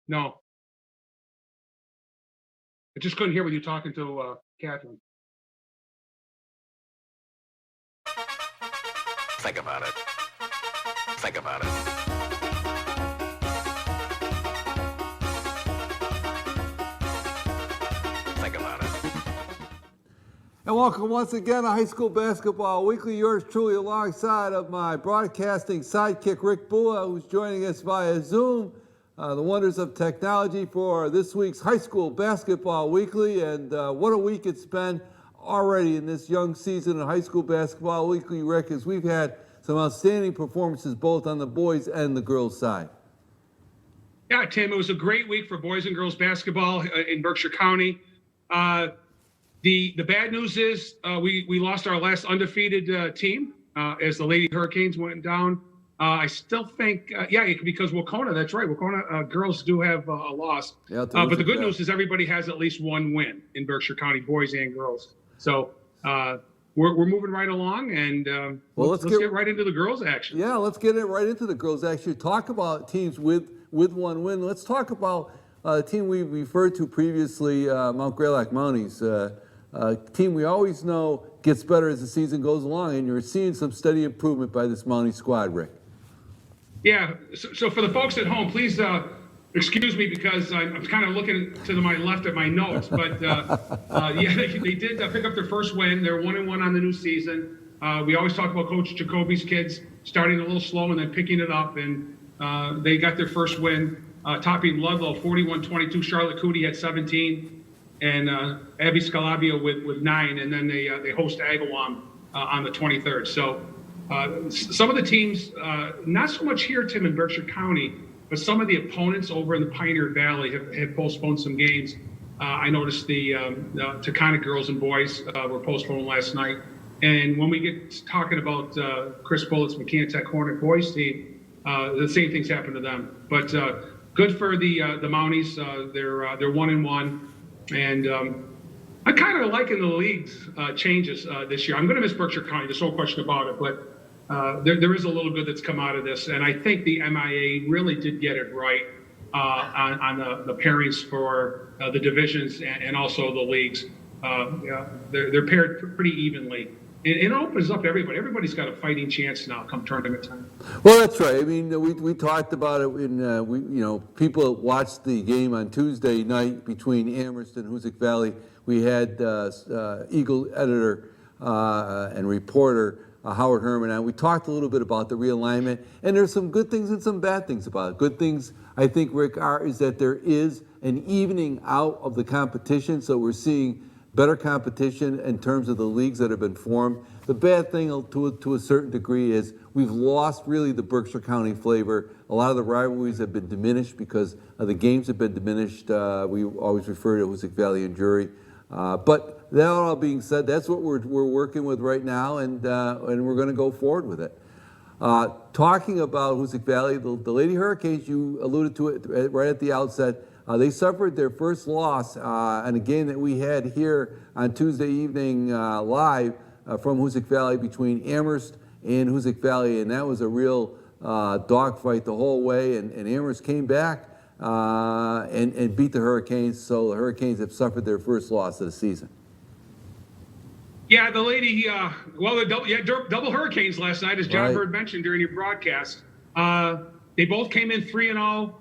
No, I just couldn't hear what you talking to Catherine. Think about it. Think about it. Think about it. And welcome once again to High School Basketball Weekly. Yours truly alongside of my broadcasting sidekick, Rick Bua, who's joining us via Zoom. The wonders of technology for this week's High School Basketball Weekly. And what a week it's been already in this young season of High School Basketball Weekly, Rick, as we've had some outstanding performances both on the boys and the girls side. Yeah, Tim, it was a great week for boys and girls basketball in Berkshire County. The bad news is we lost our last undefeated team as the Lady Hurricanes went down. I still think, because Wacona, that's right, Wacona girls do have a loss. Yeah, but the good news is everybody has at least one win in Berkshire County, boys and girls. So we're moving right along, and let's get right into the girls' action. Yeah, let's get it right into the girls' action. Talk about teams with one win. Let's talk about a team we referred to previously, Mount Greylock Mounties. Team we always know gets better as the season goes along, and you're seeing some steady improvement by this Mountie squad, Rick. Yeah, so for the folks at home, please excuse me because I'm kind of looking to my left at my notes. But they did pick up their first win. They're 1-1 on the new season. We always talk about Coach Jacoby's kids starting a little slow and then picking it up, and they got their first win, topping Ludlow 41-22. Charlotte Cootie had 17, and Abby Scalabio with 9, and then they host Agawam on the 23rd. So. Some of the teams, not so much here, Tim, in Berkshire County, but some of the opponents over in the Pioneer Valley have postponed some games. I noticed the Taconic girls and boys were postponed last night. And when we get talking about Chris Bullett's Mckeehan Hornet boys team, the same things happen to them. But good for the Mounties. They're 1-1, and I'm kind of liking the league's changes this year. I'm going to miss Berkshire County. There's no question about it, but. There is a little good that's come out of this, and I think the MIA really did get it right on the pairings for the divisions and also the leagues. They're paired pretty evenly. It opens up everybody. Everybody's got a fighting chance now come tournament time. Well, that's right. I mean, we talked about it in people watched the game on Tuesday night between Amherst and Hoosick Valley. We had Eagle editor and reporter Howard Herman on. We talked a little bit about the realignment, and there's some good things and some bad things about it. Good things, I think, Rick, is that there is an evening out of the competition, so we're seeing better competition in terms of the leagues that have been formed. The bad thing, to a certain degree, is we've lost really the Berkshire County flavor. A lot of the rivalries have been diminished because the games have been diminished. We always refer to Hoosick Valley and Drury. But that all being said, that's what we're working with right now, and we're going to go forward with it. Talking about Hoosick Valley, the Lady Hurricanes, you alluded to it right at the outset. They suffered their first loss in a game that we had here on Tuesday evening live from Hoosick Valley between Amherst and Hoosick Valley, and that was a real dogfight the whole way, and Amherst came back and beat the Hurricanes, so the Hurricanes have suffered their first loss of the season. Yeah, the lady, the double Hurricanes last night, as John Bird mentioned during your broadcast. They both came in 3-0.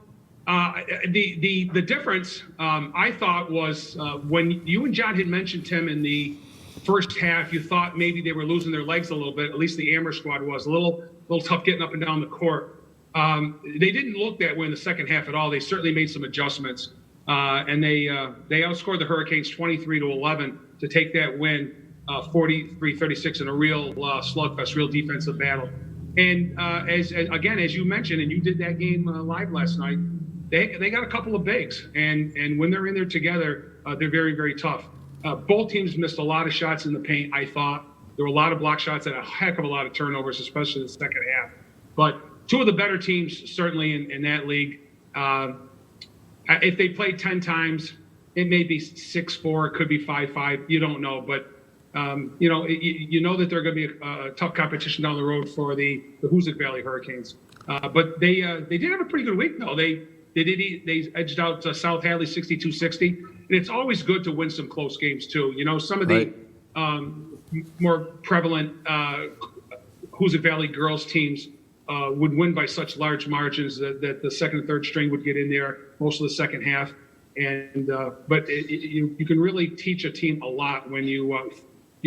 The difference, I thought, was when you and John had mentioned, Tim, in the first half, you thought maybe they were losing their legs a little bit. At least the Amherst squad was a little tough getting up and down the court. They didn't look that way in the second half at all. They certainly made some adjustments, and they outscored the Hurricanes 23-11 to take that win, 43-36 in a real slugfest, real defensive battle. And as you mentioned, and you did that game live last night, they got a couple of bigs, and when they're in there together, they're very, very tough. Both teams missed a lot of shots in the paint, I thought. There were a lot of block shots and a heck of a lot of turnovers, especially in the second half. But two of the better teams, certainly in that league. If they played 10 times, it may be 6-4, it could be 5-5. You don't know. But you know that they're going to be a tough competition down the road for the Hoosick Valley Hurricanes. But they did have a pretty good week, though. They edged out South Hadley 62-60. And it's always good to win some close games, too. Some of the more prevalent Hoosick Valley girls teams would win by such large margins that the second and third string would get in there most of the second half. But you can really teach a team a lot when you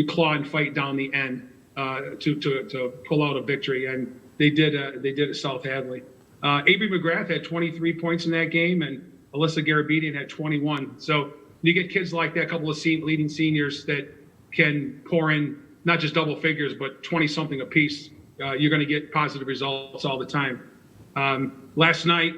claw and fight down the end to pull out a victory, and they did at South Hadley. Avery McGrath had 23 points in that game, and Alyssa Garabedian had 21. So you get kids like that, a couple of leading seniors that can pour in not just double figures, but 20-something apiece. You're going to get positive results all the time. Last night,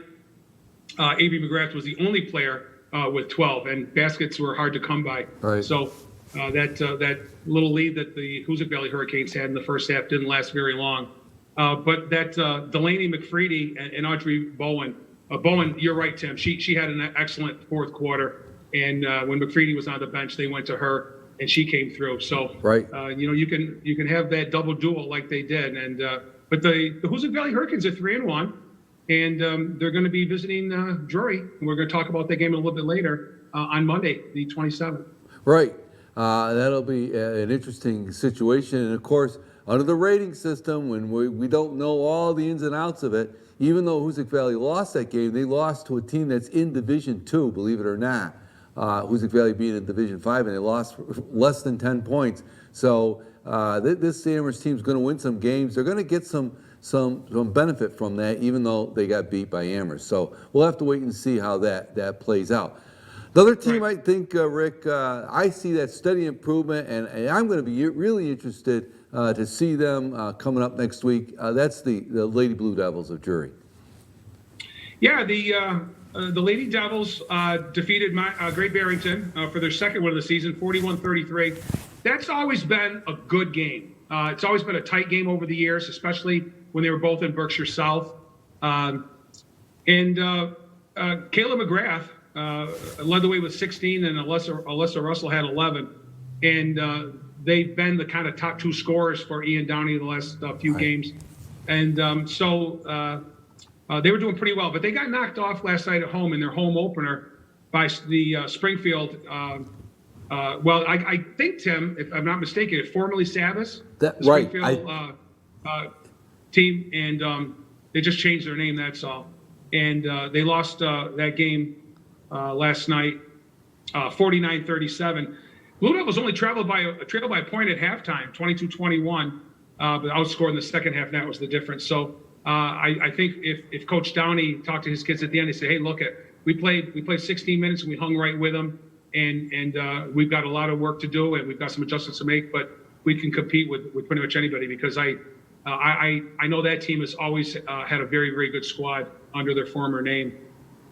Avery McGrath was the only player with 12, and baskets were hard to come by. Right. So that little lead that the Hoosick Valley Hurricanes had in the first half didn't last very long. But that Delaney McFreedy and Audrey Bowen, Bowen, you're right, Tim. She had an excellent fourth quarter, and when McFreedy was on the bench, they went to her, and she came through. So Right. you can have that double duel like they did, and but the Hoosick Valley Hurricanes are 3-1. And they're going to be visiting Drury, and we're going to talk about that game a little bit later on Monday, the 27th. Right. That'll be an interesting situation. And of course, under the rating system, when we don't know all the ins and outs of it, even though Hoosick Valley lost that game, they lost to a team that's in Division II, believe it or not. Hoosick Valley being in Division V, and they lost less than 10 points. So this Amherst team's going to win some games. They're going to get some benefit from that, even though they got beat by Amherst. So we'll have to wait and see how that plays out. Another team, I think, Rick, I see that steady improvement, and I'm going to be really interested to see them coming up next week. That's the Lady Blue Devils of Drury. Yeah, the Lady Devils defeated Great Barrington for their second win of the season, 41-33. That's always been a good game. It's always been a tight game over the years, especially when they were both in Berkshire South. And Kayla McGrath led the way with 16, and Alyssa Russell had 11. And they've been the kind of top two scorers for Ian Downey the last few games. And so they were doing pretty well. But they got knocked off last night at home in their home opener by the Springfield. I think, Tim, if I'm not mistaken, it's formerly Savas, the Springfield team, and they just changed their name, that's all. And they lost that game last night, 49-37. Blue Devils only trailed by a point at halftime, 22-21, but outscored in the second half, and that was the difference. So I think if Coach Downey talked to his kids at the end, they say, hey, look, we played 16 minutes, and we hung right with them. And we've got a lot of work to do, and we've got some adjustments to make, but we can compete with pretty much anybody, because I know that team has always had a very, very good squad under their former name.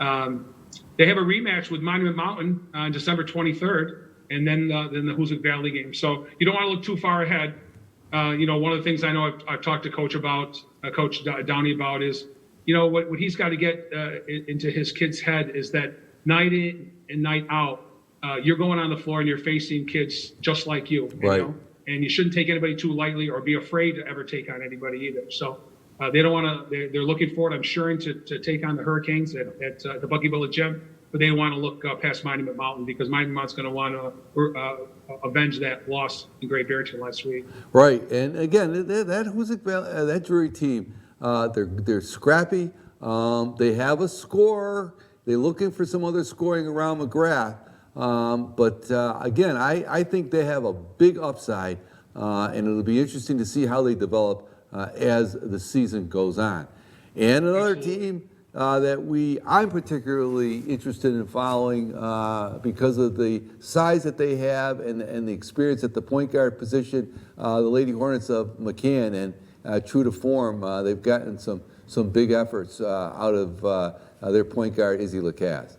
They have a rematch with Monument Mountain on December 23rd, and then the Hoosick Valley game. So you don't want to look too far ahead. One of the things I know I've talked to Coach Downey about is, what he's got to get into his kid's head is that night in and night out, you're going on the floor and you're facing kids just like you, right. And you shouldn't take anybody too lightly or be afraid to ever take on anybody either. So they don't want to. They're looking forward, I'm sure, to take on the Hurricanes at the Bucky Village Gym, but they want to look past Monument Mountain, because Monument Mountain's going to want to avenge that loss in Great Barrington last week. Right, and again, that Hoosick Valley, that Drury team, they're scrappy. They have a scorer. They're looking for some other scoring around McGrath. But again, I think they have a big upside, and it'll be interesting to see how they develop as the season goes on. And another team that I'm particularly interested in following because of the size that they have and the experience at the point guard position, the Lady Hornets of Mckeehan, and true to form, they've gotten some big efforts out of their point guard, Izzy Lacasse.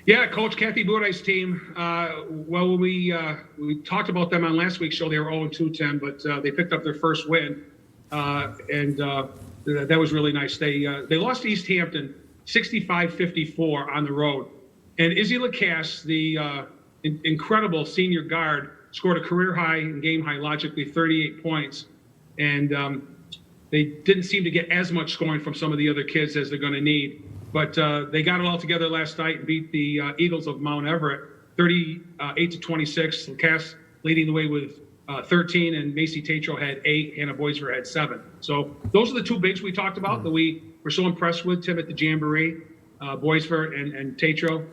Yeah, Coach Kathy Boudai's team. We talked about them on last week's show. They were 0-2, Tim, but they picked up their first win, and that was really nice. They lost to East Hampton 65-54 on the road, and Izzy Lacasse, the incredible senior guard, scored a career high and game high, logically 38 points. And they didn't seem to get as much scoring from some of the other kids as they're going to need. But they got it all together last night and beat the Eagles of Mount Everett 38-26. Lacasse leading the way with 13, and Macy Tatro had 8, Hannah Boisver had 7. So those are the two bigs we talked about that we were so impressed with, Tim, at the Jamboree, Boisver and Tatro.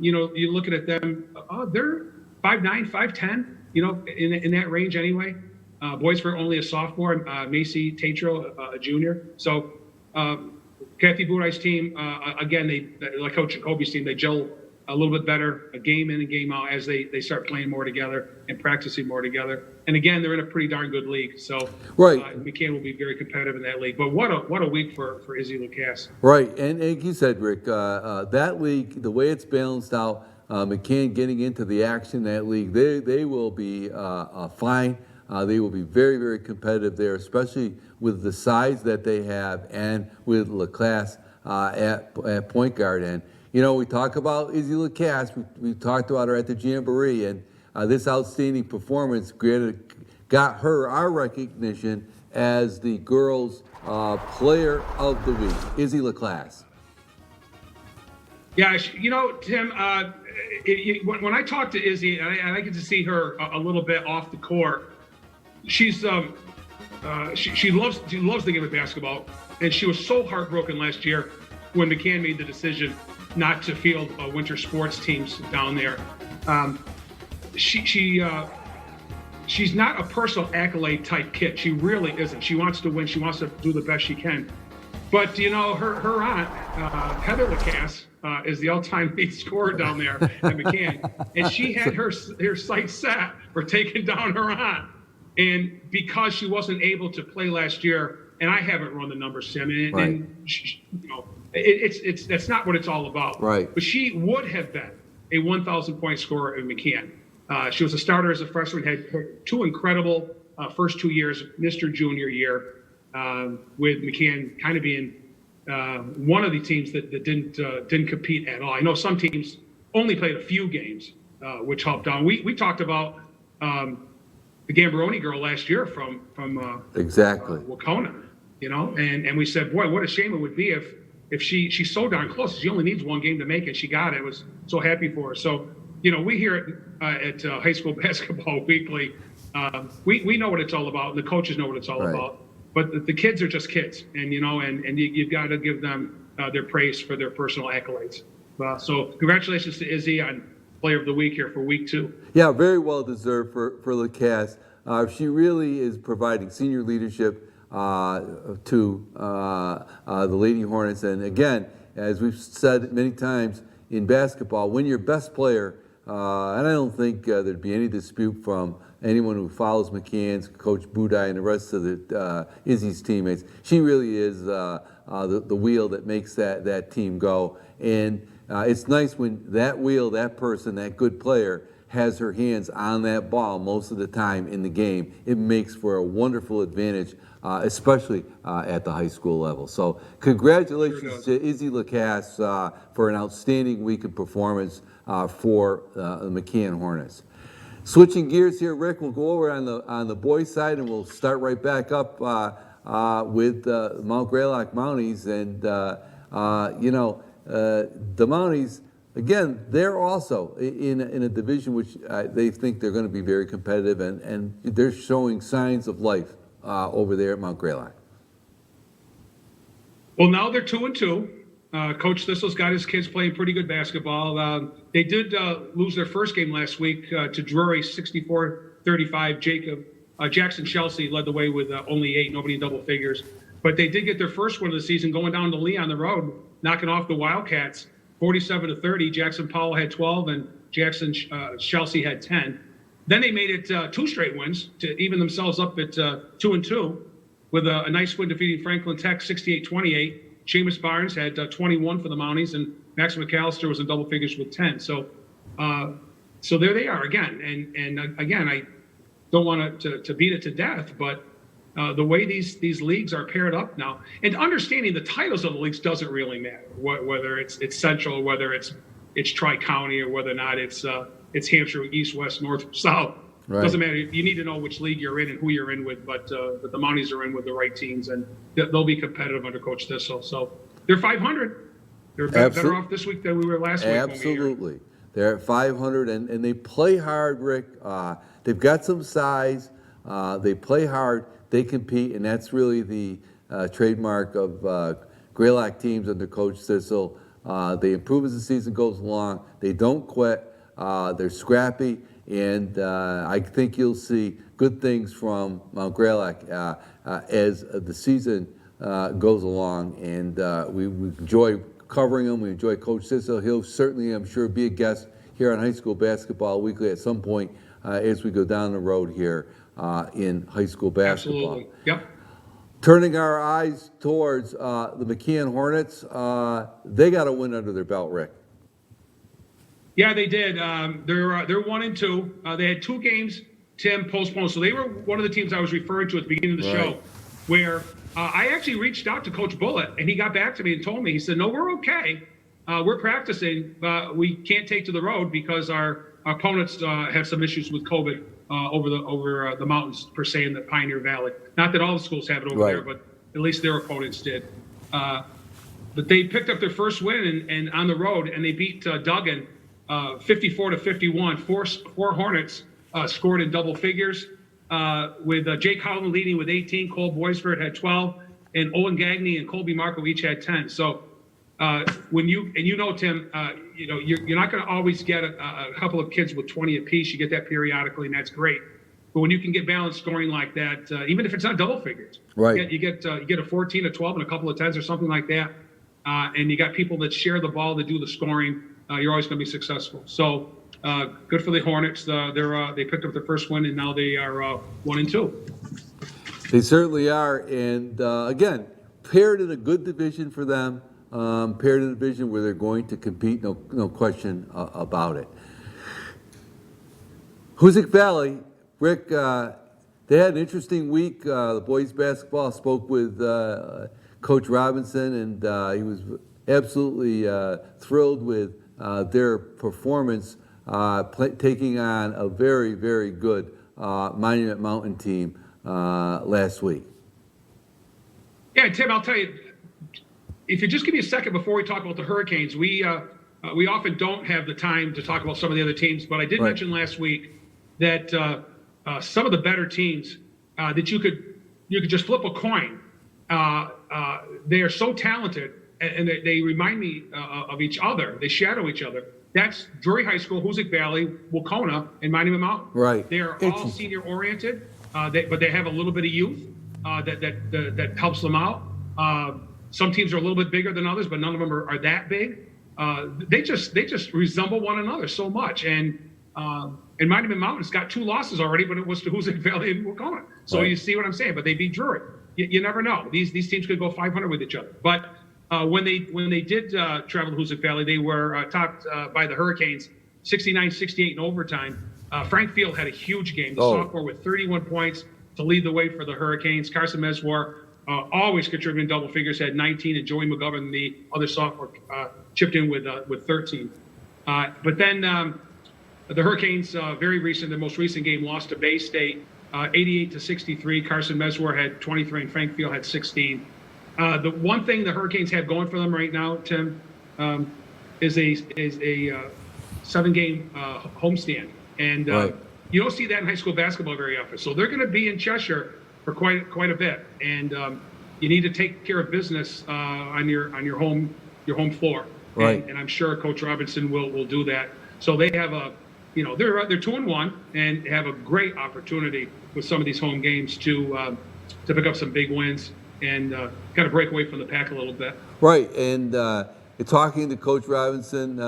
You know, you're looking at them, they're 5'9", 5'10", you know, in that range anyway. Boisver only a sophomore, Macy Tatro a junior. So Kathy Budai's team, again, they like Coach Jacoby's team, they gel a little bit better, a game in and game out, as they start playing more together and practicing more together. And again, they're in a pretty darn good league. So right. McKeehan will be very competitive in that league. But what a week for Izzy Lacasse. Right, and like you said, Rick, that league, the way it's balanced out, McKeehan getting into the action in that league, they will be fine. They will be very, very competitive there, especially with the size that they have and with Lacasse at point guard. And you know, we talk about Izzy Lacasse. We talked about her at the Jamboree, and this outstanding performance got her our recognition as the girls' player of the week, Izzy Lacasse. Yeah, you know, Tim, when I talk to Izzy, and I get to see her a little bit off the court, she's she loves the game of basketball, and she was so heartbroken last year when McKeehan made the decision not to field winter sports teams down there. She's not a personal accolade type kid. She really isn't. She wants to win. She wants to do the best she can. But you know, her aunt, Heather Lacasse, is the all-time lead scorer down there at McKeehan, and she had her sights set for taking down her aunt. And because she wasn't able to play last year, and I haven't run the numbers, Tim, and she, you know, that's not what it's all about. Right. But she would have been a 1,000-point scorer in McKeehan. She was a starter as a freshman, had 2 incredible first 2 years, missed her junior year, with McKeehan kind of being one of the teams that didn't compete at all. I know some teams only played a few games, which helped out. We talked about the Gambaroni girl last year from exactly Wacona, you know, and we said, boy, what a shame it would be if she's so darn close. She only needs 1 game to make it. She got it. I was so happy for her. So, you know, we here at High School Basketball Weekly, we know what it's all about, and the coaches know what it's all about. But the kids are just kids, and you know, and you've got to give them their praise for their personal accolades. So congratulations to Izzy on Player of the Week here for week 2. Yeah, very well deserved for Lacasse. She really is providing senior leadership to the Lady Hornets. And again, as we've said many times in basketball, when your best player, and I don't think there'd be any dispute from anyone who follows McKeehan's, Coach Budai, and the rest of the Izzy's teammates, she really is the wheel that makes that team go. And it's nice when that wheel, that person, that good player, has her hands on that ball most of the time in the game. It makes for a wonderful advantage, especially at the high school level. So congratulations to Izzy Lacasse for an outstanding week of performance for the Mckeehan Hornets. Switching gears here, Rick, we'll go over on the boys' side, and we'll start right back up with Mount Greylock Mounties. And you know, the Mounties, again, they're also in a division which they think they're going to be very competitive, and they're showing signs of life over there at Mount Greylock. Well, now they're 2-2. Coach Thistle's got his kids playing pretty good basketball. They did lose their first game last week to Drury, 64-35. Jackson Chelsea led the way with only 8, nobody in double figures. But they did get their first one of the season going down to Lee on the road, knocking off the Wildcats, 47-30. Jackson Powell had 12, and Jackson Chelsea had 10. Then they made it 2 straight wins to even themselves up at 2-2 with a nice win defeating Franklin Tech 68-28. Seamus Barnes had 21 for the Mounties, and Max McAllister was in double figures with 10. So there they are again. And again, I don't want to beat it to death, but the way these leagues are paired up now, and understanding the titles of the leagues doesn't really matter, whether it's Central, whether it's Tri-County, or whether or not it's Hampshire, East, West, North, South. Right. Doesn't matter. You need to know which league you're in and who you're in with, but the Mounties are in with the right teams, and they'll be competitive under Coach Thistle. So they're 500. They're better off this week than we were last week. Absolutely. They're at 500, and they play hard, Rick. They've got some size. They play hard. They compete, and that's really the trademark of Greylock teams under Coach Thistle. They improve as the season goes along. They don't quit. They're scrappy, and I think you'll see good things from Mount Greylock as the season goes along. And we enjoy covering them. We enjoy Coach Thistle. He'll certainly, I'm sure, be a guest here on High School Basketball Weekly at some point as we go down the road here in high school basketball. Absolutely. Yep. Turning our eyes towards the Mckeehan Hornets, they got a win under their belt, Rick. Yeah, they did. They're 1-2. They had 2 games, Tim, postponed. So they were one of the teams I was referring to at the beginning of the show, where I actually reached out to Coach Bullitt, and he got back to me and told me, he said, no, we're okay. We're practicing. We can't take to the road because our opponents have some issues with COVID over the mountains, per se, in the Pioneer Valley. Not that all the schools have it over there, but at least their opponents did. But they picked up their first win and on the road, and they beat Duggan 54-51. Four Hornets scored in double figures, with Jake Howland leading with 18. Cole Boisford had 12, and Owen Gagney and Colby Marco each had 10. So when you Tim, you're not going to always get a couple of kids with 20 apiece. You get that periodically, and that's great. But when you can get balanced scoring like that, even if it's not double figures, you get a 14, a 12, and a couple of 10s or something like that, and you got people that share the ball, that do the scoring, you're always going to be successful. So good for the Hornets. They picked up their first win, and now they are 1-2. They certainly are, and again, paired in a good division for them. Paired in a division where they're going to compete, no question about it. Hoosick Valley, Rick, they had an interesting week. The boys basketball spoke with Coach Robinson, and he was absolutely thrilled with their performance, taking on a very, very good Monument Mountain team last week. Yeah, Tim, I'll tell you, if you just give me a second before we talk about the Hurricanes, we often don't have the time to talk about some of the other teams, but I did mention last week that some of the better teams that you could just flip a coin. They are so talented, and they remind me of each other. They shadow each other. That's Drury High School, Hoosick Valley, Wauconah, and Monument Mountain. Right. They are all senior oriented, but they have a little bit of youth that helps them out. Some teams are a little bit bigger than others, but none of them are that big. They just resemble one another so much. And Monument Mountain's got 2 losses already, but it was to Hoosick Valley and Wauconah. So you see what I'm saying? But they beat Drury. You never know. These teams could go 500 with each other. But when they did travel to Hoosick Valley, they were topped by the Hurricanes, 69-68 in overtime. Frank Field had a huge game. The sophomore with 31 points to lead the way for the Hurricanes. Carson Meswar, always contributing double figures, had 19, and Joey McGovern, the other sophomore, chipped in with 13. But then the Hurricanes, their most recent game, lost to Bay State, 88-63. Carson Meswar had 23, and Frank Field had 16. The one thing the Hurricanes have going for them right now, Tim, is a 7-game homestand, and you don't see that in high school basketball very often. So they're going to be in Cheshire for quite a bit, and you need to take care of business on your home floor. Right. And I'm sure Coach Robinson will do that. So they have they're 2-1 and have a great opportunity with some of these home games to pick up some big wins and kind of break away from the pack a little bit. Right, and talking to Coach Robinson,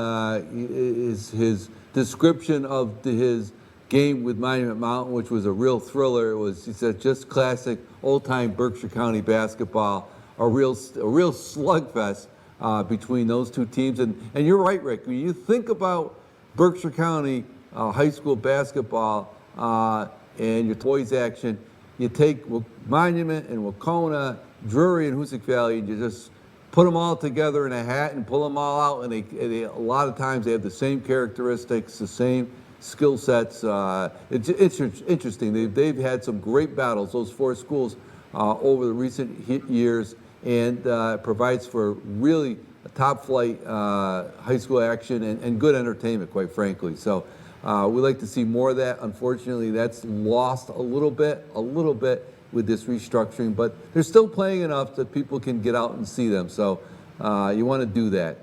his description of his game with Monument Mountain, which was a real thriller. He said, just classic old-time Berkshire County basketball, a real slugfest between those two teams. And you're right, Rick. When you think about Berkshire County high school basketball and your boys action, you take Monument and Wauconah, Drury and Hoosick Valley, and you just put them all together in a hat and pull them all out. And they a lot of times they have the same characteristics, the same skill sets. It's interesting. They've had some great battles, those four schools, over the recent years, and provides for really top flight high school action and good entertainment, quite frankly. So we like to see more of that. Unfortunately, that's lost a little bit with this restructuring, but they're still playing enough that people can get out and see them. So you want to do that.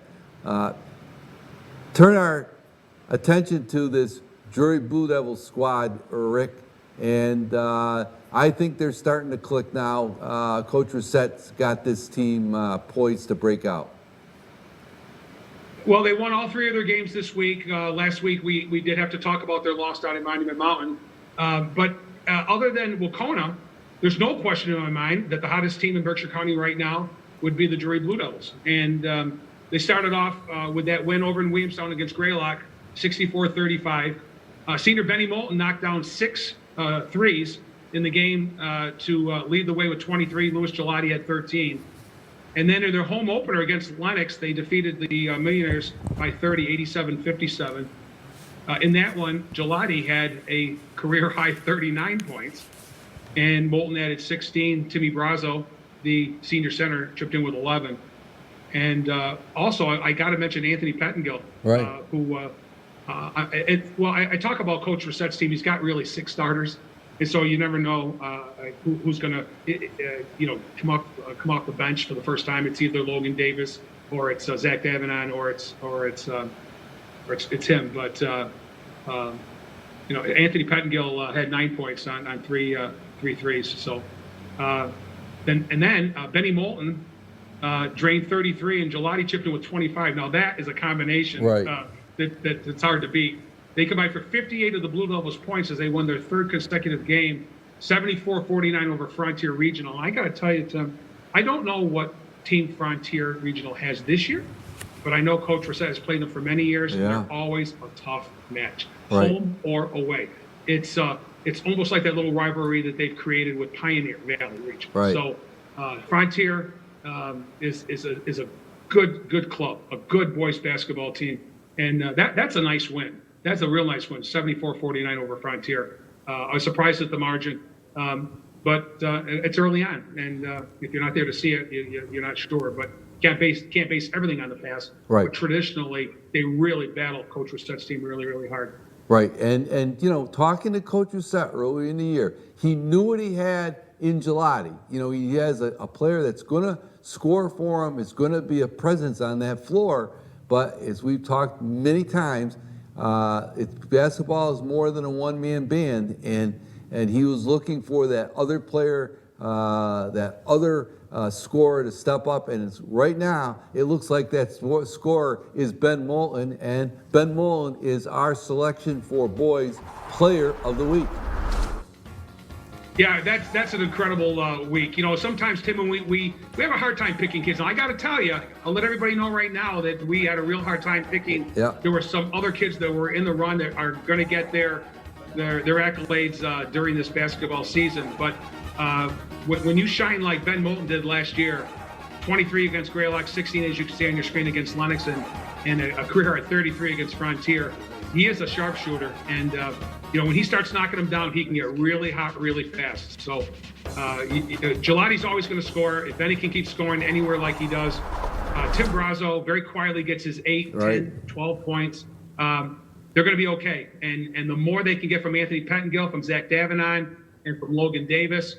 Turn our attention to this Drury Blue Devils squad, Rick, and I think they're starting to click now. Coach Rissett's got this team poised to break out. Well, they won all three of their games this week. Last week, we did have to talk about their loss down at Monument Mountain. But other than Wacona, there's no question in my mind that the hottest team in Berkshire County right now would be the Drury Blue Devils. And they started off with that win over in Williamstown against Greylock, 64-35. Senior Benny Moulton knocked down 6 threes in the game to lead the way with 23. Louis Gelati had 13. And then in their home opener against Lennox, they defeated the Millionaires by 30, 87-57. In that one, Gelati had a career-high 39 points, and Moulton added 16. Timmy Brazo, the senior center, chipped in with 11. And also, I got to mention Anthony Pattengill, right. who I talk about Coach Rissett's team. He's got really 6 starters. And so you never know who's going to, come off the bench for the first time. It's either Logan Davis or it's Zach Davenon or it's him. But Anthony Pettengill had 9 points on three threes. So then Benny Moulton drained 33 and Gelati chipped in with 25. Now that is a combination right. That's hard to beat. They combined for 58 of the Blue Devils' points as they won their 3rd consecutive game, 74-49 over Frontier Regional. I got to tell you, Tim, I don't know what team Frontier Regional has this year, but I know Coach Risset has played them for many years, and they're always a tough match, home or away. It's almost like that little rivalry that they've created with Pioneer Valley Region. Right. So Frontier is a good club, a good boys basketball team, and that's a nice win. That's a real nice win, 74-49 over Frontier. I was surprised at the margin, but it's early on, and if you're not there to see it, you're not sure. But can't base everything on the past. Right. But traditionally, they really battle Coach Rissett's team really, really hard. Right, and talking to Coach Risset early in the year, he knew what he had in Gelati. He has a player that's going to score for him. It's going to be a presence on that floor. But as we've talked many times, basketball is more than a one-man band, and he was looking for that other player, that other scorer to step up. And right now, it looks like that scorer is Ben Moulton, and Ben Moulton is our selection for Boys Player of the Week. Yeah, that's an incredible week. Sometimes, Tim, when we have a hard time picking kids. And I got to tell you, I'll let everybody know right now that we had a real hard time picking. Yeah. There were some other kids that were in the run that are going to get their accolades during this basketball season. But when you shine like Ben Moulton did last year, 23 against Greylock, 16 as you can see on your screen against Lennox, and a career at 33 against Frontier, he is a sharpshooter. And when he starts knocking them down, he can get really hot really fast. So Gelati's always going to score. If Benny can keep scoring anywhere like he does, Tim Brazo very quietly gets his 8, 10, 12 points. They're going to be okay. And the more they can get from Anthony Pettengill, from Zach Davenon, and from Logan Davis,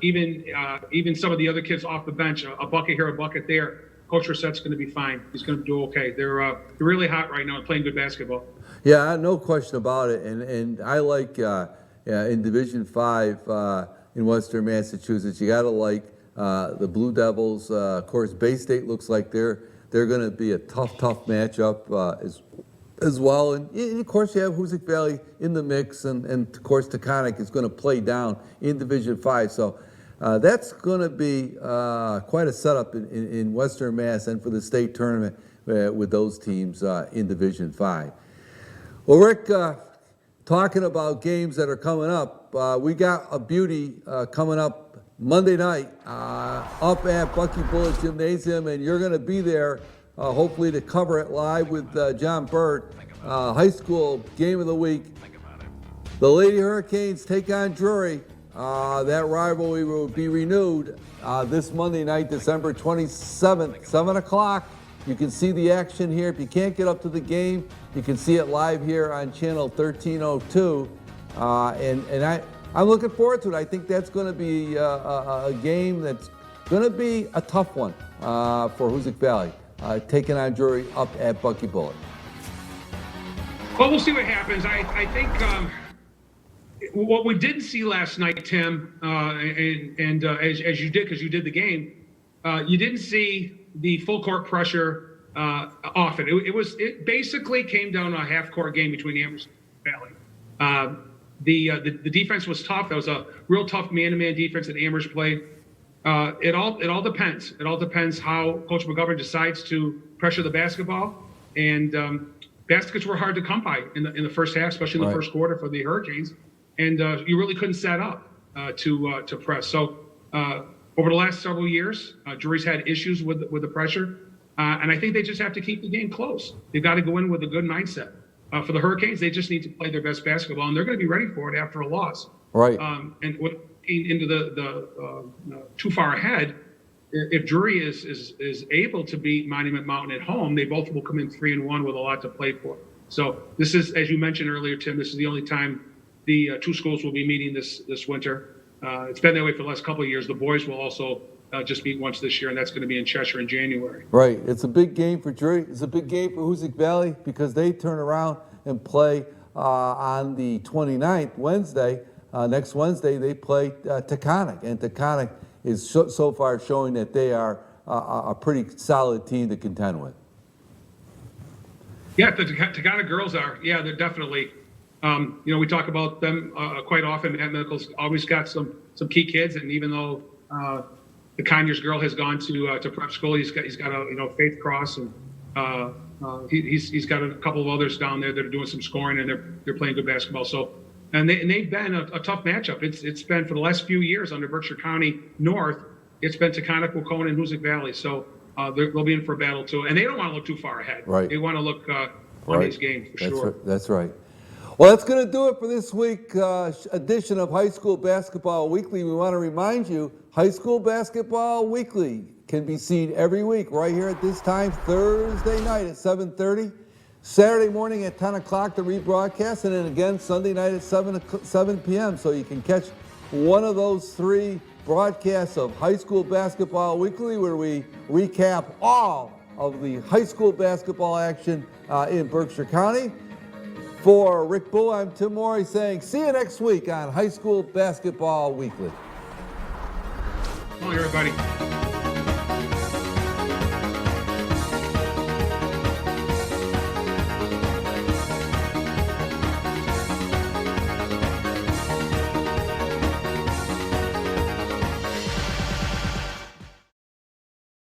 even some of the other kids off the bench, a bucket here, a bucket there, Coach Rissett's going to be fine. He's going to do okay. They're really hot right now and playing good basketball. Yeah, no question about it. And I like in Division 5 in Western Massachusetts, you got to like the Blue Devils. Of course, Bay State looks like they're going to be a tough matchup as well. And of course, you have Hoosick Valley in the mix, and of course, Taconic is going to play down in Division 5. So that's going to be quite a setup in Western Mass and for the state tournament with those teams in Division 5. Well, Rick, talking about games that are coming up, we got a beauty coming up Monday night up at Bucky Bullet Gymnasium, and you're going to be there hopefully to cover it live with John Bird. High school game of the week. The Lady Hurricanes take on Drury. That rivalry will be renewed this Monday night, December 27th, 7 o'clock. You can see the action here. If you can't get up to the game, you can see it live here on channel 1302. And I'm looking forward to it. I think that's going to be a game that's going to be a tough one for Hoosick Valley, taking on Drury up at Bucky Bullet. Well, we'll see what happens. I think what we didn't see last night, Tim, and as you did, because you did the game, you didn't see the full court pressure often. It basically came down to a half court game between Amherst and Valley. The defense was tough. That was a real tough man-to-man defense that Amherst played. It all depends. It all depends how Coach McGovern decides to pressure the basketball. And baskets were hard to come by in the first half, especially in the first quarter for the Hurricanes. And you really couldn't set up to press. So over the last several years, Drury's had issues with the pressure. And I think they just have to keep the game close. They've got to go in with a good mindset. For the Hurricanes, they just need to play their best basketball, and they're going to be ready for it after a loss. Right. And into the too far ahead, if Drury is able to beat Monument Mountain at home, they both will come in 3-1 with a lot to play for. So this is, as you mentioned earlier, Tim, this is the only time the two schools will be meeting this winter. It's been that way for the last couple of years. The boys will also just meet once this year, and that's going to be in Cheshire in January. Right. It's a big game for Drury. It's a big game for Hoosick Valley because they turn around and play on the 29th, Wednesday. Next Wednesday, they play Taconic, and Taconic is so far showing that they are a pretty solid team to contend with. Yeah, the Taconic girls are. Yeah, they're definitely. We talk about them quite often. Matt Mickles always got some key kids, and even though the Conyers girl has gone to prep school, he's got a Faith Cross, and he's got a couple of others down there that are doing some scoring, and they're playing good basketball. So, and they've been a tough matchup. It's been for the last few years under Berkshire County North. It's been Taconic, Wacona, and Hoosick Valley. So they'll be in for a battle too, and they don't want to look too far ahead. Right. They want to look on these games for sure. That's right. Well, that's going to do it for this week's edition of High School Basketball Weekly. We want to remind you, High School Basketball Weekly can be seen every week right here at this time, Thursday night at 7:30, Saturday morning at 10 o'clock, the rebroadcast, and then again Sunday night at 7 p.m. So you can catch one of those three broadcasts of High School Basketball Weekly, where we recap all of the high school basketball action in Berkshire County. For Rick Bull, I'm Tim Morey saying see you next week on High School Basketball Weekly. Come on, everybody.